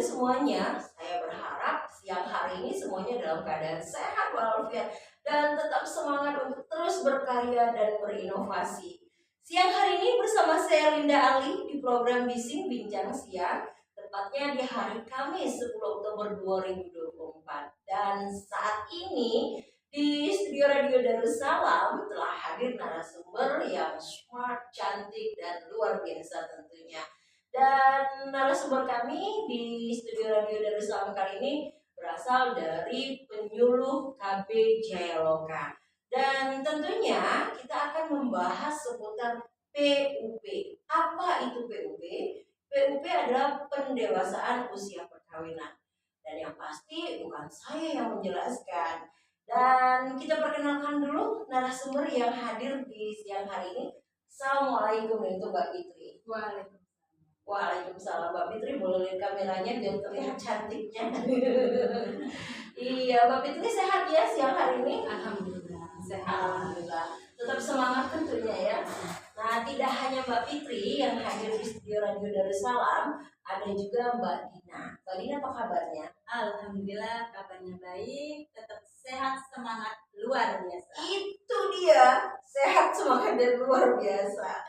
semuanya, saya berharap siang hari ini semuanya dalam keadaan sehat walafiat dan tetap semangat untuk terus berkarya dan berinovasi. Siang hari ini bersama saya Linda Ali di program Bising Bincang Siang, tepatnya di hari Kamis 10 Oktober 2024. Dan saat ini di studio Radio Darussalam telah hadir narasumber yang smart, cantik, dan luar biasa tentunya. Dan narasumber kami di studio Radio Darussalam kali ini berasal dari penyuluh KB Jayaloka. Dan tentunya kita akan membahas seputar PUP. Apa itu PUP? PUP adalah pendewasaan usia perkawinan. Dan yang pasti bukan saya yang menjelaskan. Dan kita perkenalkan dulu narasumber yang hadir di siang hari ini. Assalamualaikum untuk Mbak Fitri. Waalaikumsalam. Mbak Fitri boleh lihat kameranya biar terlihat cantiknya. Iya, Mbak Fitri sehat ya siang hari ini? Alhamdulillah sehat. Alhamdulillah. Tetap semangat tentunya ya. Nah, tidak hanya Mbak Fitri yang hadir di studio Radio Darussalam, ada juga Mbak Dina. Mbak Dina apa kabarnya? Alhamdulillah kabarnya baik, tetap sehat, semangat luar biasa. Itu dia, sehat, semangat dan luar biasa.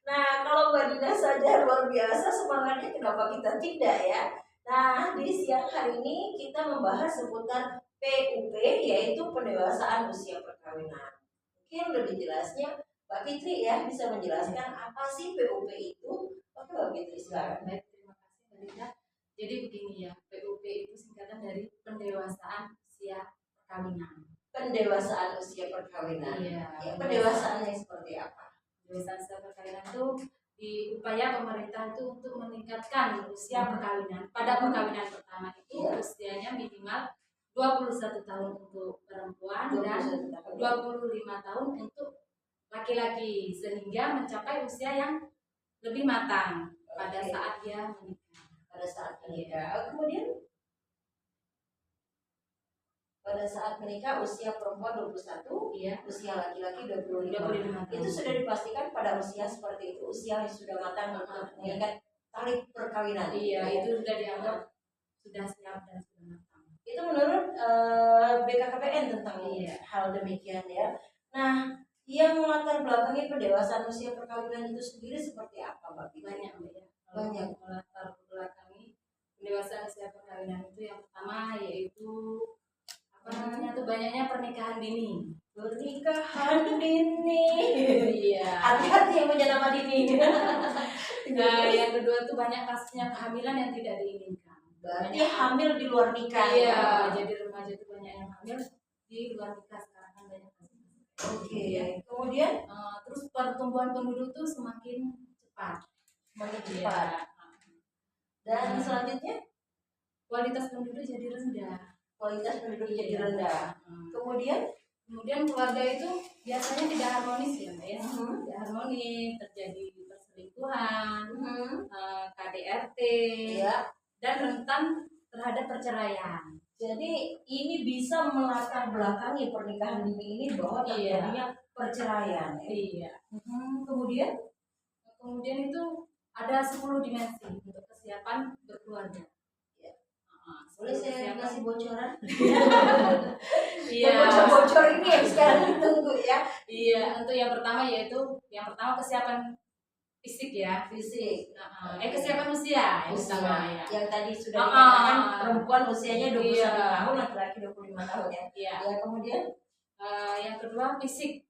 Nah, kalau Mbak Dina saja luar biasa semangatnya, kenapa kita tidak ya? Nah, di siang hari ini kita membahas seputar PUP, yaitu pendewasaan usia perkawinan. Mungkin lebih jelasnya Mbak Fitri ya bisa menjelaskan apa sih PUP itu? Oke Mbak Fitri silakan. Baik, terima kasih Mbak Linda. Jadi begini ya, PUP itu singkatan dari pendewasaan usia perkawinan. Pendewasaan usia perkawinan. Iya. Ya, pendewasaannya seperti apa? Pendewasaan usia perkawinan itu upaya pemerintah itu untuk meningkatkan usia perkawinan. Pada perkawinan pertama itu usianya minimal 21 tahun untuk perempuan dan 25 tahun untuk laki-laki, sehingga mencapai usia yang lebih matang pada saat dia menikah. Pada saat menikah. Kemudian pada saat menikah usia perempuan 21, usia laki-laki 25. Itu sudah dipastikan pada usia seperti itu, usia yang sudah matang untuk mengikat tali perkawinan. Iya, itu sudah dianggap sudah siap dan sudah matang. Itu menurut BKKBN tentang hal demikian ya. Nah, yang melatar belakangi pendewasaan usia perkawinan itu sendiri seperti apa, Mbak? Banyak, Mbak ya. Banyak melatar belakangi pendewasaan usia perkawinan itu yang pertama yaitu banyaknya pernikahan dini. Pernikahan dini. Iya. Hati-hati yang punya nama dini. Nah, yang kedua tuh banyak kasusnya kehamilan yang tidak diinginkan. Berarti hamil di luar nikah. Iya, jadi remaja itu banyak yang hamil di luar nikah sekarang kan banyak kasus. Oke. Kemudian terus pertumbuhan penduduk tuh semakin cepat. Dan selanjutnya kualitas penduduk jadi rendah. Kemudian keluarga itu biasanya tidak harmonis ya Mbak ya. Tidak harmonis, terjadi perselingkuhan, KDRT, dan rentan terhadap perceraian. Jadi ini bisa melatar belakangi pernikahan dini ini bahwa terjadinya perceraian. Iya. Kemudian itu ada 10 dimensi untuk kesiapan berkeluarga. Boleh saya kasih bocoran? Iya. Bocor ini yang sekarang ditunggu ya. Iya, untuk yang pertama kesiapan fisik ya. Kesiapan usia. Yang tadi sudah dikatakan perempuan usianya 21 tahun, laki-laki 25 tahun ya. Iya. Ya, kemudian yang kedua fisik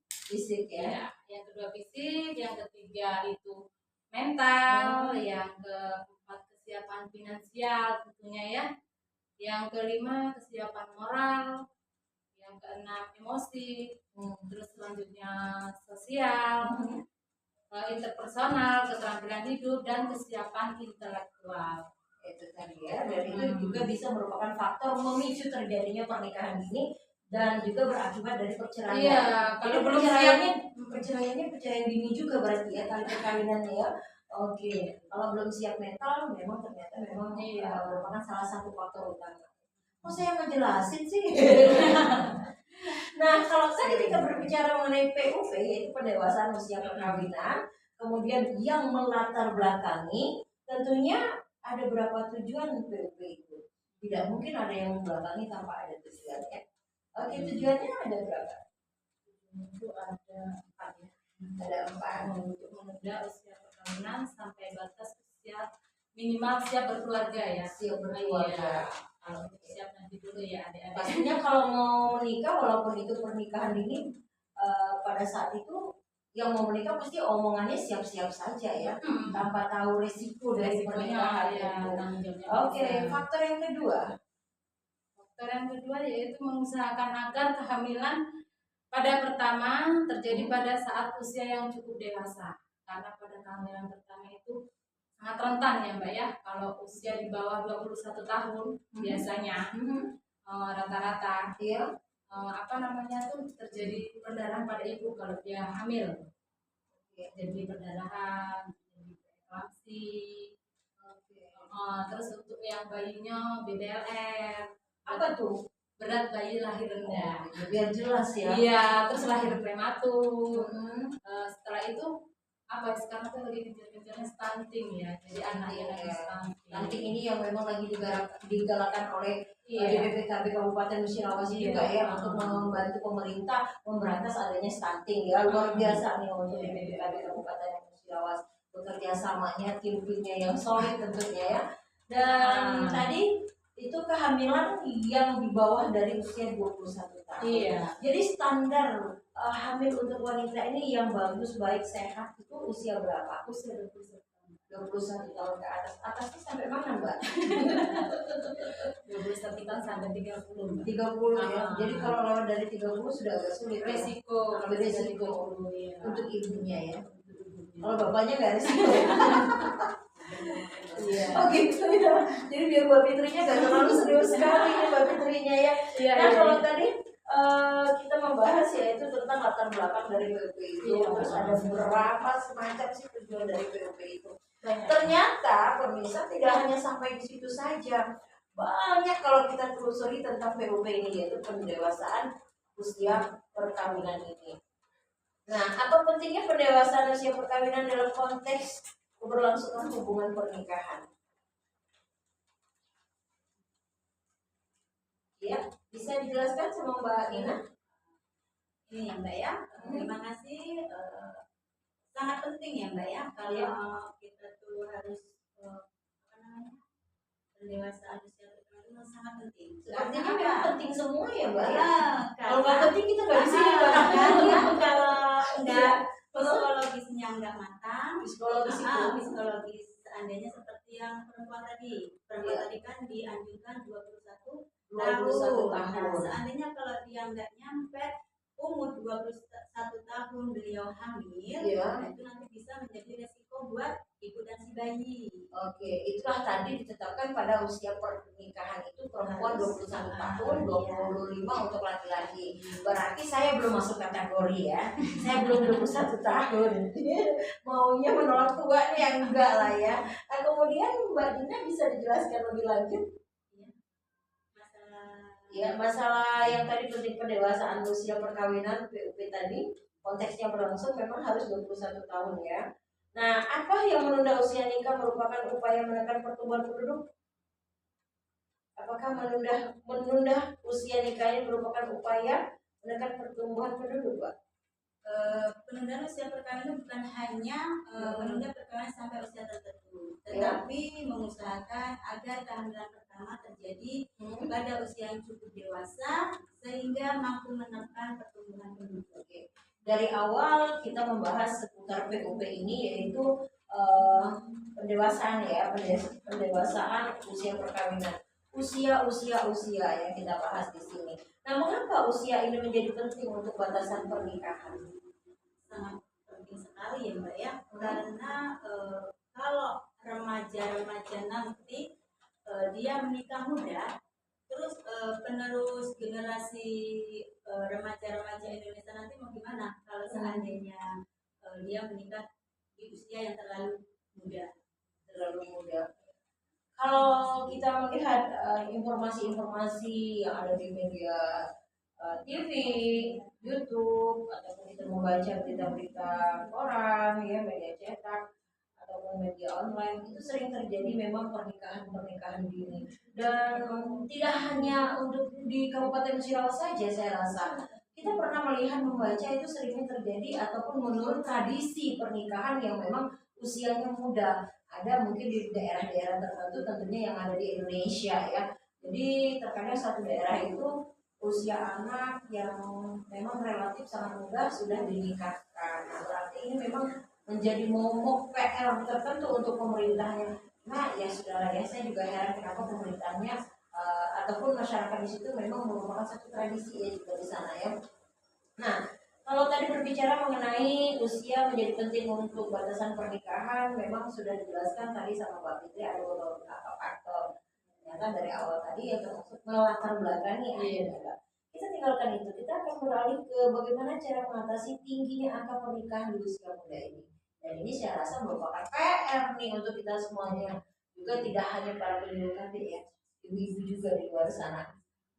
ya. Yang kedua fisik, yang ketiga itu mental, yang keempat kesiapan finansial tentunya ya. Yang kelima kesiapan moral, yang keenam emosi, terus selanjutnya sosial, interpersonal, keterampilan hidup, dan kesiapan intelektual. Itu tadi ya, dan itu juga bisa merupakan faktor memicu terjadinya pernikahan dini dan juga berakibat dari perceraian. Iya, kalau belum perceraiannya perceraian dini juga berarti ya, tali perkawinannya ya. Oke, kalau belum siap mental memang ternyata merupakan salah satu faktor utama. Kok saya ngejelasin sih? Nah, kalau tadi kita berbicara mengenai PUP, yaitu pendewasaan usia perkawinan, kemudian yang melatar belakangi, tentunya ada berapa tujuan PUP Tidak mungkin ada yang membelakangi tanpa ada tujuannya. Oke, tujuannya ada berapa? Itu ada 4 ya. Ada 4. Untuk menunda usia perkawinan sampai batas usia minimal siap berkeluarga ya. Siap berkeluarga. Kalau siap nanti dulu ya adik-adik. Pastinya kalau mau menikah, walaupun itu pernikahan dini, pada saat itu yang mau menikah pasti omongannya siap-siap saja ya, tanpa tahu resiko dari pernikahan ya, itu. tanggung Oke, faktor yang kedua. Faktor yang kedua yaitu mengusahakan agar kehamilan pada pertama terjadi pada saat usia yang cukup dewasa. Karena pada kehamilan pertama itu sangat rentan ya Mbak ya. Kalau usia di bawah 21 tahun biasanya rata-rata terjadi perdarahan pada ibu kalau dia hamil. Jadi perdarahan, jadi preeklampsi. Terus untuk yang bayinya BBLR. Apa tuh? Berat bayi lahir rendah. Biar jelas ya. Iya, terus lahir prematur. Setelah itu sekarang tuh lagi kejar-kejarnya stunting ya. Jadi anak yang lagi stunting. Stunting ini yang memang lagi digalakan oleh BPKB Kabupaten Musirawas juga ya, untuk membantu pemerintah memberantas adanya stunting ya. Luar biasa nih untuk BPKB Kabupaten Musirawas, bekerja samanya tim-timnya yang solid tentunya ya. Dan tadi itu kehamilan yang di bawah dari usia 21 tahun. Iya. Jadi standar hamil untuk wanita ini yang bagus, baik, sehat itu usia berapa? Usia 21 tahun ke atas. Atasnya sampai mana, Mbak? 21 tahun sampai 30. 30 ya. Jadi kalau lewat dari 30 sudah agak sulit. Resiko. Ya. Untuk ibunya ya. Kalau bapaknya nggak resiko. Iya. Oh gitu ya. Jadi biar Mbak Fitrinya gak terlalu serius sekali nih Mbak Fitrinya ya. Nah kalau tadi kita membahas ya itu tentang latar belakang dari PUP itu, terus ada beberapa semacam sih tujuan dari PUP itu. Ternyata pemirsa tidak hanya sampai di situ saja. Banyak kalau kita telusuri tentang PUP ini, yaitu pendewasaan usia perkawinan ini. Nah, apa pentingnya pendewasaan usia perkawinan dalam konteks keberlangsungan hubungan pernikahan? Ya, bisa dijelaskan sama Mbak Nina? Ini ya Mbak ya, terima kasih. Sangat penting ya Mbak ya, kalau kita tuh harus pendewasaan usia perkawinan sangat penting. Sepertinya memang penting semua ya Mbak ya. Kalau Kalau nggak penting kita nggak di sini Mbak. Kalau enggak psikologisnya enggak matang, psikologis seandainya seperti yang perempuan tadi kan dianjurkan 21 tahun. Nah, seandainya kalau dia enggak nyampe umur 21 tahun beliau hamil, nah itu nanti bisa menjadi resiko buat ibu dan si bayi. Oke, itulah tadi ditetapkan pada usia pernikahan itu perempuan 21 tahun, 25 untuk laki-laki. Berarti saya belum masuk kategori ya. Saya belum 21 tahun. Maunya menolak tua nih yang enggak lah ya. Nah, kemudian Mbak Dina bisa dijelaskan lebih lanjut? Masalah yang tadi penting pendewasaan usia perkawinan PUP tadi, konteksnya berlangsung memang harus 21 tahun ya. Nah, apa yang menunda usia nikah merupakan upaya menekan pertumbuhan penduduk? Apakah menunda usia nikah ini merupakan upaya menekan pertumbuhan penduduk, Pak? Penundaan usia perkawinan bukan hanya menunda perkawinan sampai usia tertentu, tetapi mengusahakan agar kehamilan pertama terjadi pada usia yang cukup dewasa sehingga mampu menekan pertumbuhan penduduk. Dari awal kita membahas seputar PUP ini yaitu pendewasaan ya, pendewasaan usia perkawinan. Usia yang kita bahas di sini. Nah, mengapa usia ini menjadi penting untuk batasan pernikahan? Sangat penting sekali ya Mbak ya, karena kalau remaja nanti dia menikah muda, terus penerus generasi remaja-remaja Indonesia nanti mau gimana kalau seandainya dia menikah di usia yang terlalu muda. Kalau kita melihat informasi-informasi yang ada di media TV, YouTube, ataupun kita membaca berita-berita koran, ya, media cetak, ataupun media online itu sering terjadi memang pernikahan dini, dan tidak hanya untuk di Kabupaten Cirawas saja. Saya rasa kita pernah melihat membaca itu seringnya terjadi ataupun menurut tradisi pernikahan yang memang usianya muda. Ada mungkin di daerah-daerah tertentu tentunya yang ada di Indonesia ya. Jadi terkadang satu daerah itu usia anak yang memang relatif sangat muda sudah dinikahkan. Nah, berarti ini memang menjadi momok PR tertentu untuk pemerintahnya. Nah, ya saudara ya, saya juga heran kenapa pemerintahnya ataupun masyarakat di situ memang merupakan satu tradisi ya juga di sana ya. Nah, kalau tadi berbicara mengenai usia menjadi penting untuk batasan pernikahan, memang sudah dijelaskan tadi sama Mbak Fitri ada beberapa faktor. Ternyata dari awal tadi yang termasuk melatar belakangi ada. Kita tinggalkan itu, kita akan beralih ke bagaimana cara mengatasi tingginya angka pernikahan di usia muda ini. Dan ini saya rasa merupakan PR nih untuk kita semuanya. Juga tidak hanya para penyuluh KB ya, ibu-ibu juga di luar sana.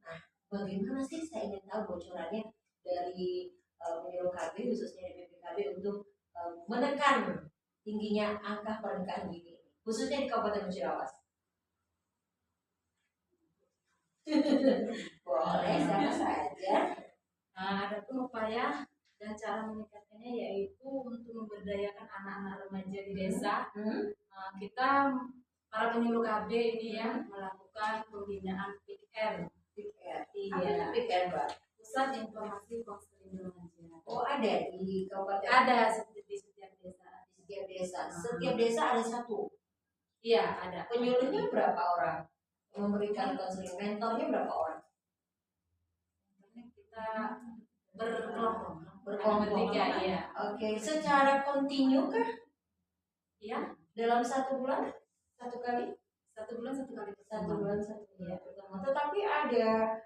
Nah, bagaimana sih, saya ingin tahu bocorannya dari penyuluh KB khususnya di BPKB untuk menekan tingginya angka pernikahan dini khususnya di Kabupaten Cirawas. Boleh, siapa saja. Ada pun upaya dan cara meningkatkannya yaitu untuk memberdayakan anak-anak remaja di desa. Kita para penyuluh KB ini ya melakukan pembinaan PIKR. Iya. PIKR, Mbak? Pusat Informasi Konseling Remaja. Oh, ada di kabupaten? Ada di setiap desa. Di setiap desa. Setiap desa ada satu. Iya, ada. Penyuluhnya berapa orang? Memberikan konseling, mentornya berapa orang? Kita berkelompok. Bertiga, ya. Oke, secara kontinu kah? Iya. Dalam 1 bulan? Satu kali? 1 bulan satu kali. 1 bulan satu kali pertemuan. Tetapi ada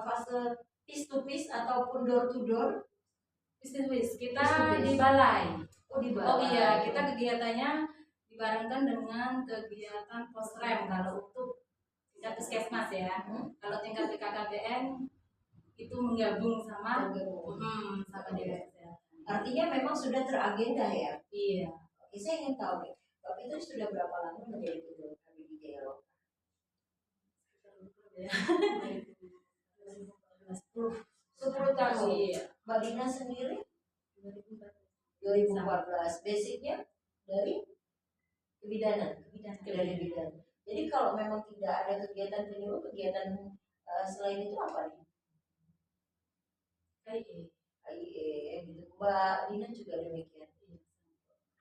fase piece to piece ataupun door to door? Piece to piece. Kita di balai. Oh, di balai. Oh iya, kita kegiatannya dibarengkan dengan kegiatan posrem kalau untuk tingkat puskesmas ya. Kalau tingkat BKKBN itu menggabung sama sama dinas kesehatan. Artinya memang sudah teragenda ya? Iya. Oke, saya ingin tahu nih, Bapak itu sudah berapa lama menjadi penyuluh kami di Jaya? 10 tahun. Iya. Mbak Dina sendiri? 2014. Basicnya dari kebidanan. Dari bidan. Jadi kalau memang tidak ada kegiatan penyuluh, kegiatan selain itu apa nih? KIE gitu. Mbak Dina juga demikian.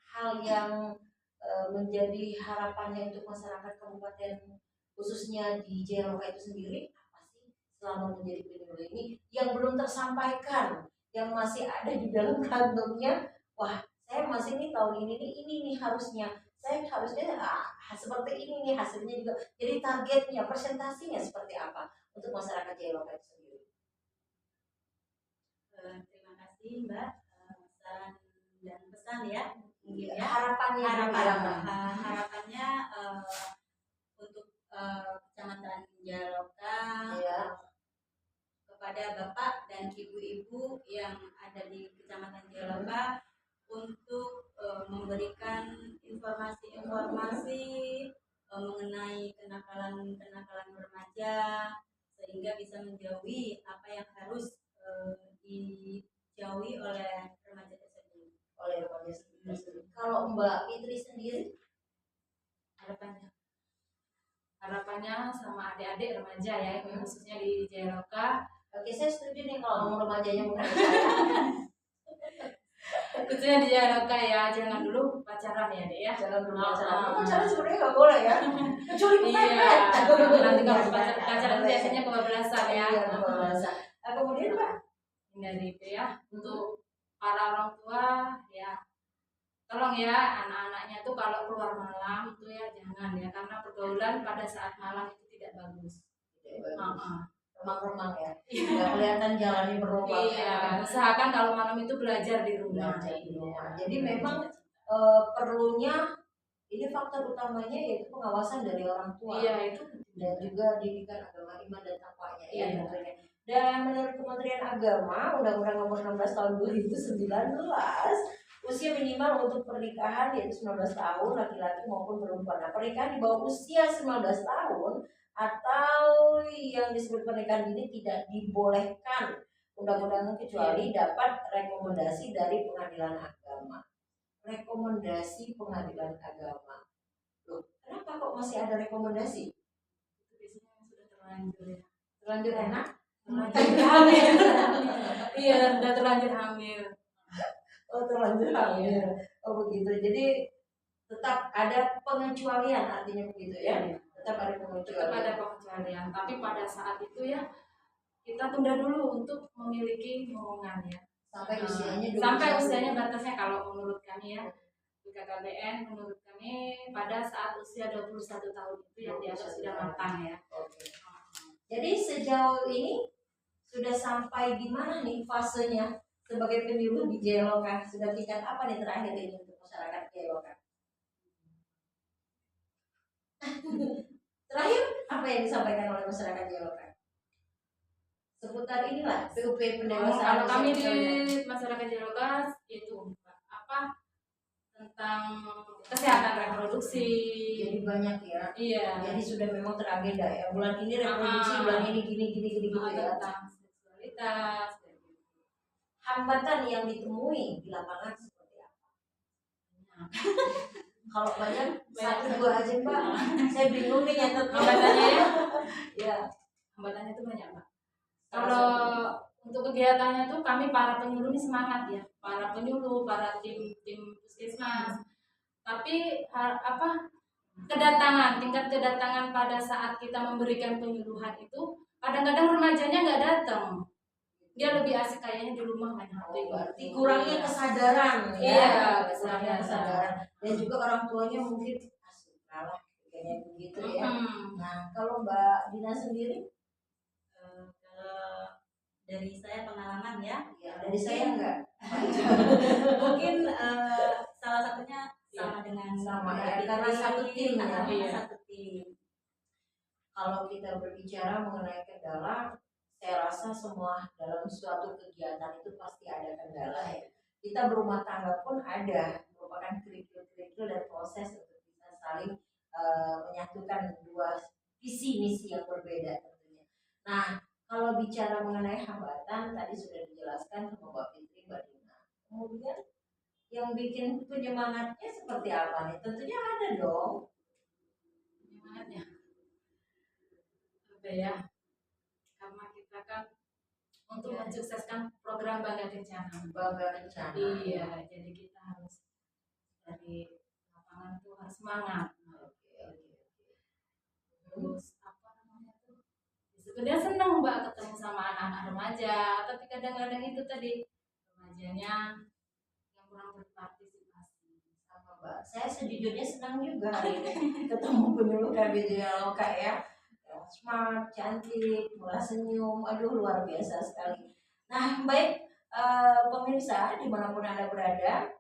Hal yang menjadi harapannya untuk masyarakat kabupaten khususnya di Jaya Loka itu sendiri apa sih selama menjadi penyuluh ini yang belum tersampaikan, yang masih ada di dalam kantongnya? Wah, saya masih nih tahun ini nih harusnya saya harusnya seperti ini nih hasilnya juga. Jadi targetnya, presentasinya seperti apa untuk masyarakat Jaya Loka itu sendiri? Terima kasih Mbak, pesan ya. Ya, harapannya untuk Kecamatan Jaya Loka kepada Bapak dan Ibu-ibu yang ada di Kecamatan Jaya Loka untuk memberikan informasi-informasi mengenai kenakalan remaja sehingga bisa menjauhi apa yang harus dijauhi oleh remaja tersebut. Kalau Mbak Fitri sendiri harapannya sama adik-adik remaja ya, khususnya di Jaya Loka. Oke, saya setuju nih kalau ngomong remajanya muda. Khususnya di Jaya Loka ya, jangan dulu pacaran ya dek ya. Jangan dulu pacaran. Pacaran sebenarnya nggak boleh ya. Kecuali kepepet. Nanti kalau pacaran biasanya kebablasan ya. Kebablasan. Kemudian Mbak, dari itu ya untuk para orang tua ya, tolong ya anak-anaknya tuh kalau keluar malam itu ya jangan ya, karena pergaulan pada saat malam itu tidak bagus. Remang-remang ya. Nggak kelihatan jalannya berlubang. Iya, usahakan kalau malam itu belajar di rumah. Jadi memang perlunya ini faktor utamanya yaitu pengawasan dari orang tua. Iya, itu dan juga didikan agama, iman dan takwanya ya tentunya. Dan menurut Kementerian Agama, Undang-Undang Nomor 16 Tahun 2019 usia minimal untuk pernikahan yaitu 19 tahun laki-laki maupun perempuan. Nah, pernikahan di bawah usia 19 tahun atau yang disebut pernikahan dini tidak dibolehkan undang-undang kecuali dapat rekomendasi dari pengadilan agama. Rekomendasi pengadilan agama. Loh, kenapa kok masih ada rekomendasi? Itu biasanya sudah terlanjur ya. Terlanjur enak? Terlanjur hamil. Iya, udah terlanjur hamil. Oh, terlanjur hamil. Oh, begitu. Jadi tetap ada pengecualian, artinya begitu ya. Tetap ada Tetap pengecualian. ada pengecualian, tapi pada saat itu ya kita tunda dulu untuk memiliki momongan ya. Sampai usianya 21. Sampai usianya batasnya kalau menurut kami ya BKKBN menurut kami pada saat usia 21 tahun itu yang dianggap sudah matang ya. Oke. Jadi sejauh ini sudah sampai di mana nih fasenya sebagai penyuluh di JLOK? Sudah tingkat apa nih terakhir ini untuk masyarakat JLOK? Terakhir apa yang disampaikan oleh masyarakat JLOK? Seputar inilah PUP pendewasaan. Kalau kami di masyarakat Jerogas itu apa tentang kesehatan reproduksi. Jadi banyak ya. Iya. Jadi sudah memang teragenda ya. Bulan ini reproduksi, bulan ini gini gitu ya. Tentang seksualitas. Hambatan yang ditemui di lapangan seperti apa? Kalau banyak satu dua aja Pak. Saya bingung nih nyatet Hambatannya ya. Ya. Hambatannya itu banyak Pak. Kalau untuk kegiatannya tuh kami para penyuluh ini semangat ya, para penyuluh, para tim puskesmas. Tapi tingkat kedatangan pada saat kita memberikan penyuluhan itu kadang-kadang remajanya nggak datang. Dia lebih asik kayaknya di rumah main HP. Berarti kurangnya kesadaran ya. Iya, kurangnya kesadaran. Dan juga orang tuanya mungkin kalah kayak begitu ya. Nah, kalau Mbak Dina sendiri dari saya pengalaman ya, dari saya enggak. Mungkin salah satunya sama dengan ya, karena satu tim ya. Satu tim. Kalau kita berbicara mengenai kendala, saya rasa semua dalam suatu kegiatan itu pasti ada kendala ya. Kita berumah tangga pun ada merupakan kerikil dan proses untuk bisa saling menyatukan dua visi misi yang berbeda tentunya. Nah, kalau bicara mengenai hambatan tadi sudah dijelaskan sama Mbak Fitri, Mbak Dina. Kemudian yang bikin penyemangatnya seperti apa nih? Tentunya ada dong. Penyemangatnya apa ya? Karena kita kan untuk mensukseskan program Bangga Kencana. Bangga Kencana. Iya, jadi kita harus dari lapangan tuh harus semangat. Terus sebenarnya senang Mbak ketemu sama anak-anak remaja, tapi kadang-kadang itu tadi remajanya yang kurang berpartisipasi. Sama Mbak, saya sejujurnya senang juga hari ini ketemu penyuluh KBJLOK ya. Smart, cantik, murah senyum, aduh luar biasa sekali. Nah baik pemirsa dimanapun Anda berada,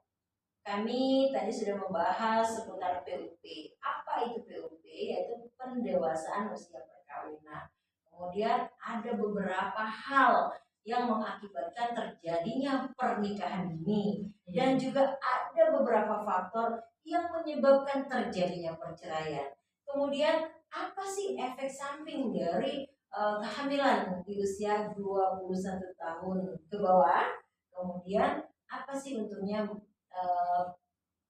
kami tadi sudah membahas seputar PUP. Apa itu PUP? Yaitu pendewasaan usia perkawinan. Kemudian ada beberapa hal yang mengakibatkan terjadinya pernikahan dini dan juga ada beberapa faktor yang menyebabkan terjadinya perceraian. Kemudian apa sih efek samping dari kehamilan di usia 21 tahun ke bawah? Kemudian apa sih untungnya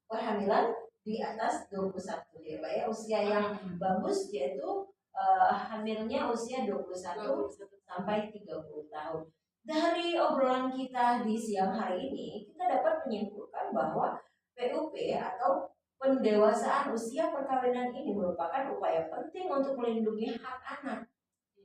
perhamilan di atas 21 ya Pak ya, usia yang bagus yaitu hamilnya usia 21 sampai 30 tahun. Dari obrolan kita di siang hari ini, kita dapat menyimpulkan bahwa PUP atau pendewasaan usia perkawinan ini merupakan upaya penting untuk melindungi hak anak.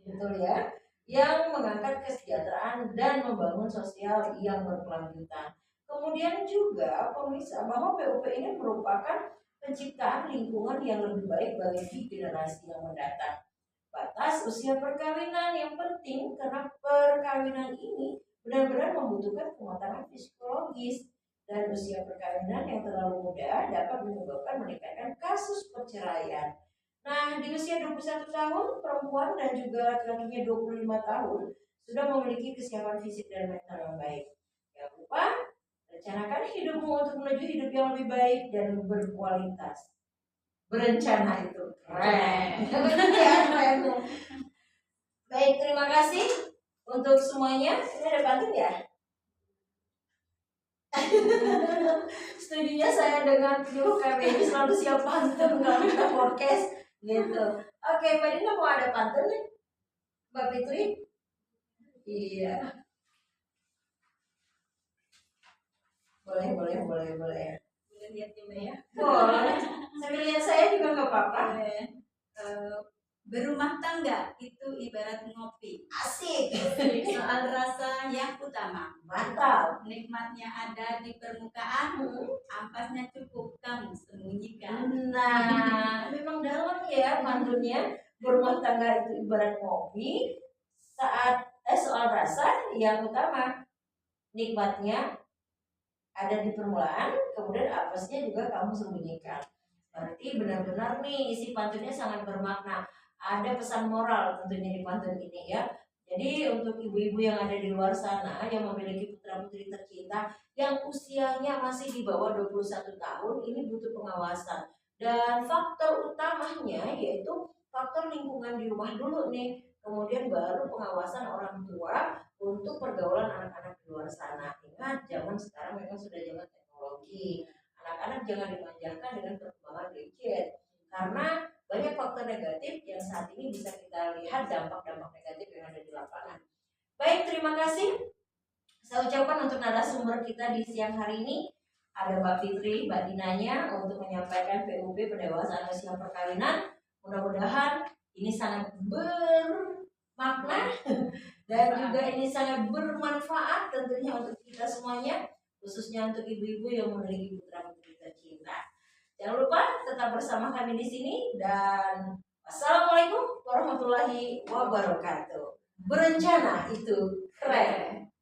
Betul ya? Yang mengangkat kesejahteraan dan membangun sosial yang berkelanjutan. Kemudian juga pemirsa bahwa PUP ini merupakan penciptaan lingkungan yang lebih baik bagi generasi yang mendatang. Batas usia perkawinan yang penting karena perkawinan ini benar-benar membutuhkan kematangan psikologis dan usia perkawinan yang terlalu muda dapat menyebabkan meningkatkan kasus perceraian. Nah, di usia 21 tahun perempuan dan juga laki-lakinya 25 tahun sudah memiliki kesiapan fisik dan mental yang baik. Jangan lupa Rencanakan hidupmu untuk menuju hidup yang lebih baik dan berkualitas. Berencana itu keren. Keren. Baik, terima kasih untuk semuanya. Ini ada pantun ya? Setujunya saya dengan penyuluh KBI selalu siap pantun kalau kita podcast gitu. Oke, Mbak Dina mau ada pantun nih? Mbak Fitri? Iya. Boleh. Boleh lihat ya Mbak ya. Boleh. Sambil lihat saya juga nggak apa-apa. Berumah tangga itu ibarat ngopi. Asik. Soal rasa yang utama. Mantap. Nikmatnya ada di permukaan, ampasnya cukup kamu sembunyikan. Nah, memang dalam ya pantunnya. Berumah tangga itu ibarat kopi. Soal rasa yang utama, nikmatnya ada di permulaan, kemudian ampasnya juga kamu sembunyikan. Berarti benar-benar nih isi pantunnya sangat bermakna. Ada pesan moral tentunya di pantun ini ya. Jadi untuk ibu-ibu yang ada di luar sana yang memiliki putra-putri tercinta yang usianya masih di bawah 21 tahun, ini butuh pengawasan. Dan faktor utamanya yaitu faktor lingkungan di rumah dulu nih. Kemudian baru pengawasan orang tua untuk pergaulan anak-anak di luar sana. Ingat, zaman sekarang memang sudah zaman teknologi. Anak-anak jangan dimanjakan dengan perkembangan gadget. Karena banyak faktor negatif yang saat ini bisa kita lihat dampak-dampak negatif yang ada di lapangan. Baik, terima kasih. Saya ucapkan untuk narasumber kita di siang hari ini ada Mbak Fitri, Mbak Dinanya untuk menyampaikan PUB pendewasaan usia perkawinan. Mudah-mudahan ini sangat bermakna dan juga ini sangat bermanfaat tentunya untuk kita semuanya, khususnya untuk ibu-ibu yang memiliki putra-putri tercinta. Jangan lupa tetap bersama kami di sini dan wassalamualaikum warahmatullahi wabarakatuh. Berencana itu keren.